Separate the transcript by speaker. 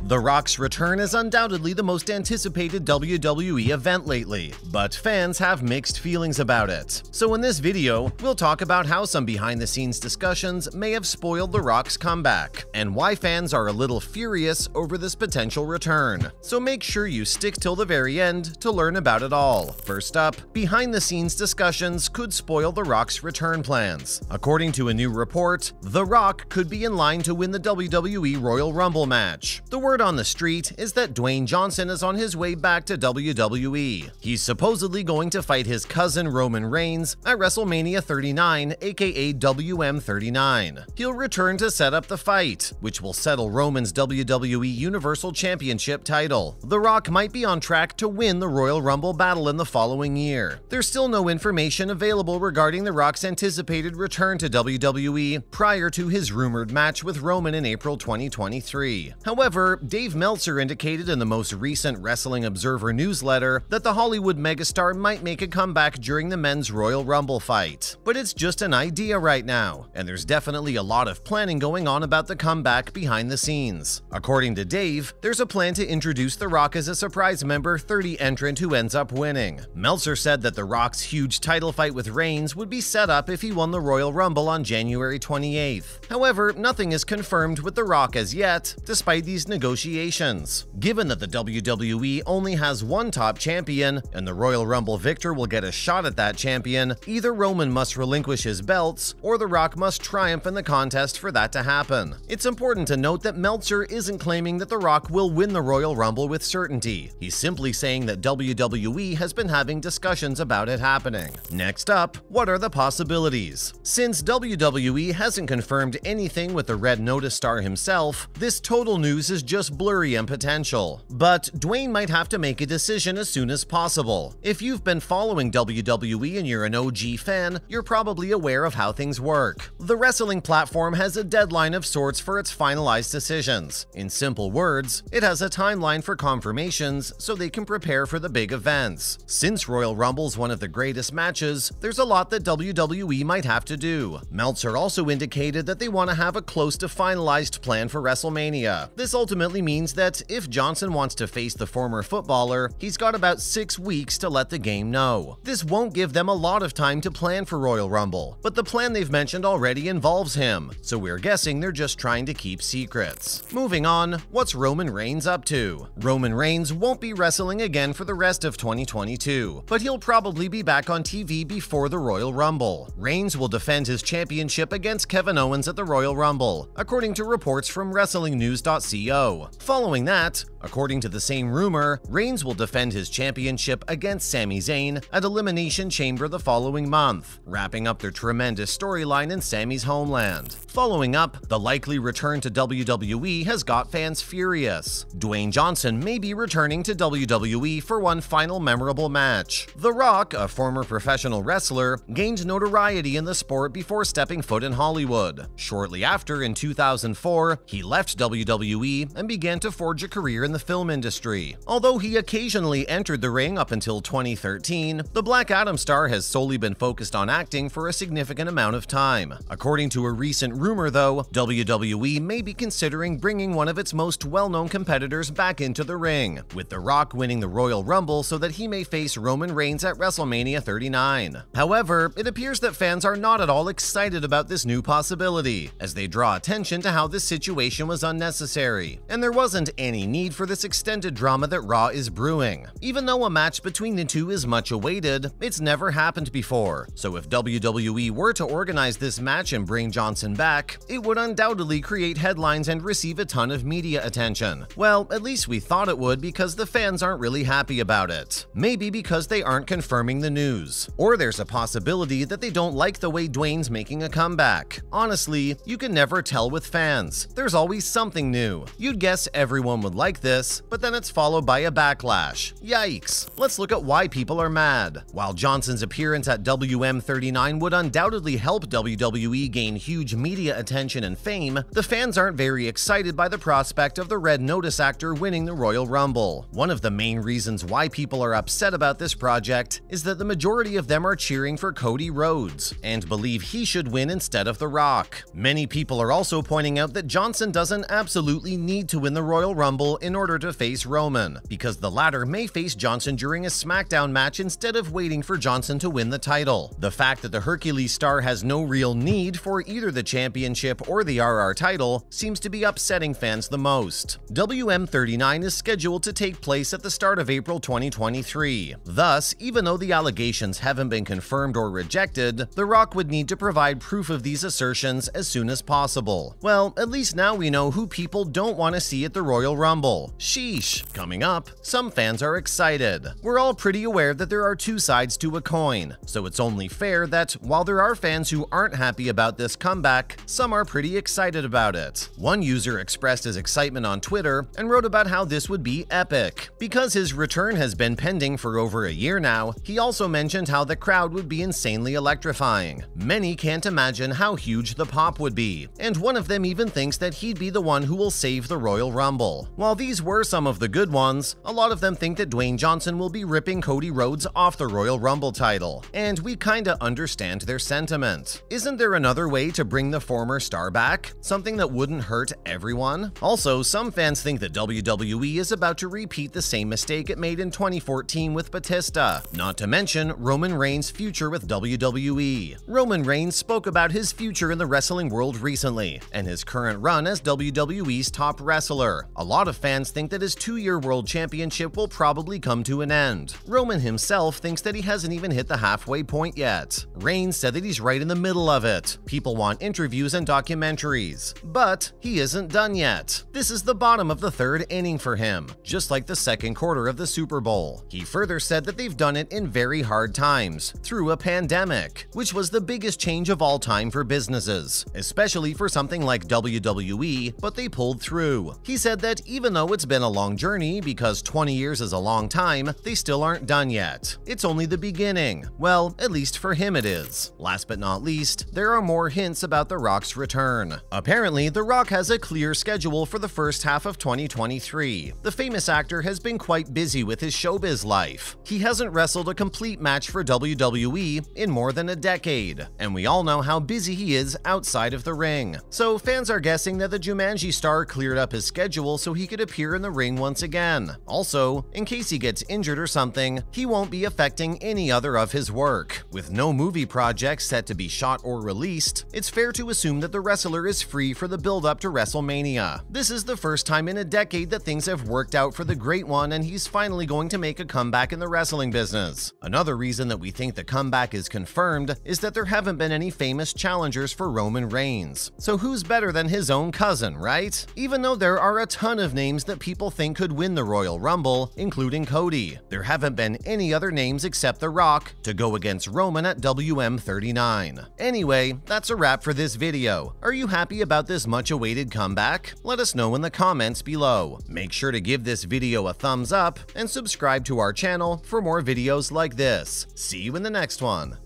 Speaker 1: The Rock's return is undoubtedly the most anticipated WWE event lately, but fans have mixed feelings about it. So in this video, we'll talk about how some behind-the-scenes discussions may have spoiled The Rock's comeback, and why fans are a little furious over this potential return. So make sure you stick till the very end to learn about it all. First up, behind-the-scenes discussions could spoil The Rock's return plans. According to a new report, The Rock could be in line to win the WWE Royal Rumble match. The word on the street is that Dwayne Johnson is on his way back to WWE. He's supposedly going to fight his cousin Roman Reigns at WrestleMania 39, aka WM39. He'll return to set up the fight, which will settle Roman's WWE Universal Championship title. The Rock might be on track to win the Royal Rumble battle in the following year. There's still no information available regarding The Rock's anticipated return to WWE prior to his rumored match with Roman in April 2023. However, Dave Meltzer indicated in the most recent Wrestling Observer newsletter that the Hollywood megastar might make a comeback during the men's Royal Rumble fight. But it's just an idea right now, and there's definitely a lot of planning going on about the comeback behind the scenes. According to Dave, there's a plan to introduce The Rock as a surprise member 30 entrant who ends up winning. Meltzer said that The Rock's huge title fight with Reigns would be set up if he won the Royal Rumble on January 28th. However, nothing is confirmed with The Rock as yet, despite these negotiations. Given that the WWE only has one top champion, and the Royal Rumble victor will get a shot at that champion, either Roman must relinquish his belts, or The Rock must triumph in the contest for that to happen. It's important to note that Meltzer isn't claiming that The Rock will win the Royal Rumble with certainty. He's simply saying that WWE has been having discussions about it happening. Next up, what are the possibilities? Since WWE hasn't confirmed anything with the Red Notice star himself, this total news is just blurry and potential. But Dwayne might have to make a decision as soon as possible. If you've been following WWE and you're an OG fan, you're probably aware of how things work. The wrestling platform has a deadline of sorts for its finalized decisions. In simple words, it has a timeline for confirmations so they can prepare for the big events. Since Royal Rumble's one of the greatest matches, there's a lot that WWE might have to do. Meltzer also indicated that they want to have a close to finalized plan for WrestleMania. This ultimately means that if Johnson wants to face the former footballer, he's got about 6 weeks to let the game know. This won't give them a lot of time to plan for Royal Rumble, but the plan they've mentioned already involves him, so we're guessing they're just trying to keep secrets. Moving on, what's Roman Reigns up to? Roman Reigns won't be wrestling again for the rest of 2022, but he'll probably be back on TV before the Royal Rumble. Reigns will defend his championship against Kevin Owens at the Royal Rumble, according to reports from WrestlingNews.co. Following that, according to the same rumor, Reigns will defend his championship against Sami Zayn at Elimination Chamber the following month, wrapping up their tremendous storyline in Sami's homeland. Following up, the likely return to WWE has got fans furious. Dwayne Johnson may be returning to WWE for one final memorable match. The Rock, a former professional wrestler, gained notoriety in the sport before stepping foot in Hollywood. Shortly after, in 2004, he left WWE and began to forge a career in the film industry. Although he occasionally entered the ring up until 2013, the Black Adam star has solely been focused on acting for a significant amount of time. According to a recent rumor, though, WWE may be considering bringing one of its most well-known competitors back into the ring, with The Rock winning the Royal Rumble so that he may face Roman Reigns at WrestleMania 39. However, it appears that fans are not at all excited about this new possibility, as they draw attention to how this situation was unnecessary, and there wasn't any need for this extended drama that Raw is brewing. Even though a match between the two is much awaited, it's never happened before, so if WWE were to organize this match and bring Johnson back, it would undoubtedly create headlines and receive a ton of media attention. Well, at least we thought it would, because the fans aren't really happy about it. Maybe because they aren't confirming the news. Or there's a possibility that they don't like the way Dwayne's making a comeback. Honestly, you can never tell with fans. There's always something new. You'd guess everyone would like this, but then it's followed by a backlash. Yikes. Let's look at why people are mad. While Johnson's appearance at WM39 would undoubtedly help WWE gain huge media attention and fame, the fans aren't very excited by the prospect of the Red Notice actor winning the Royal Rumble. One of the main reasons why people are upset about this project is that the majority of them are cheering for Cody Rhodes and believe he should win instead of The Rock. Many people are also pointing out that Johnson doesn't absolutely need to win the Royal Rumble in order to face Roman, because the latter may face Johnson during a SmackDown match instead of waiting for Johnson to win the title. The fact that the Hercules star has no real need for either the championship or the RR title seems to be upsetting fans the most. WM39 is scheduled to take place at the start of April 2023. Thus, even though the allegations haven't been confirmed or rejected, The Rock would need to provide proof of these assertions as soon as possible. Well, at least now we know who people don't want to see at the Royal Rumble. Sheesh. Coming up, some fans are excited. We're all pretty aware that there are two sides to a coin, so it's only fair that while there are fans who aren't happy about this comeback, some are pretty excited about it. One user expressed his excitement on Twitter and wrote about how this would be epic. Because his return has been pending for over a year now, he also mentioned how the crowd would be insanely electrifying. Many can't imagine how huge the pop would be, and one of them even thinks that he'd be the one who will save the Royal Rumble. While these were some of the good ones, a lot of them think that Dwayne Johnson will be ripping Cody Rhodes off the Royal Rumble title, and we kinda understand their sentiment. Isn't there another way to bring the former star back? Something that wouldn't hurt everyone? Also, some fans think that WWE is about to repeat the same mistake it made in 2014 with Batista, not to mention Roman Reigns' future with WWE. Roman Reigns spoke about his future in the wrestling world recently, and his current run as WWE's top wrestler. A lot of fans think that his 2-year world championship will probably come to an end. Roman himself thinks that he hasn't even hit the halfway point yet. Reigns said that he's right in the middle of it. People want interviews and documentaries, but he isn't done yet. This is the bottom of the third inning for him, just like the second quarter of the Super Bowl. He further said that they've done it in very hard times, through a pandemic, which was the biggest change of all time for businesses, especially for something like WWE, but they pulled through. He said that even though it's been a long journey, because 20 years is a long time, they still aren't done yet. It's only the beginning. Well, at least for him it is. Last but not least, there are more hints about The Rock's return. Apparently, The Rock has a clear schedule for the first half of 2023. The famous actor has been quite busy with his showbiz life. He hasn't wrestled a complete match for WWE in more than a decade, and we all know how busy he is outside of the ring. So fans are guessing that the Jumanji star cleared up his schedule so he could appear in the ring once again. Also, in case he gets injured or something, he won't be affecting any other of his work. With no movie projects set to be shot or released, it's fair to assume that the wrestler is free for the build-up to WrestleMania. This is the first time in a decade that things have worked out for the Great One, and he's finally going to make a comeback in the wrestling business. Another reason that we think the comeback is confirmed is that there haven't been any famous challengers for Roman Reigns. So who's better than his own cousin, right? Even though there are a ton of names that people think could win the Royal Rumble, including Cody, there haven't been any other names except The Rock to go against Roman at WM39. Anyway, that's a wrap for this video. Are you happy about this much-awaited comeback? Let us know in the comments below. Make sure to give this video a thumbs up and subscribe to our channel for more videos like this. See you in the next one.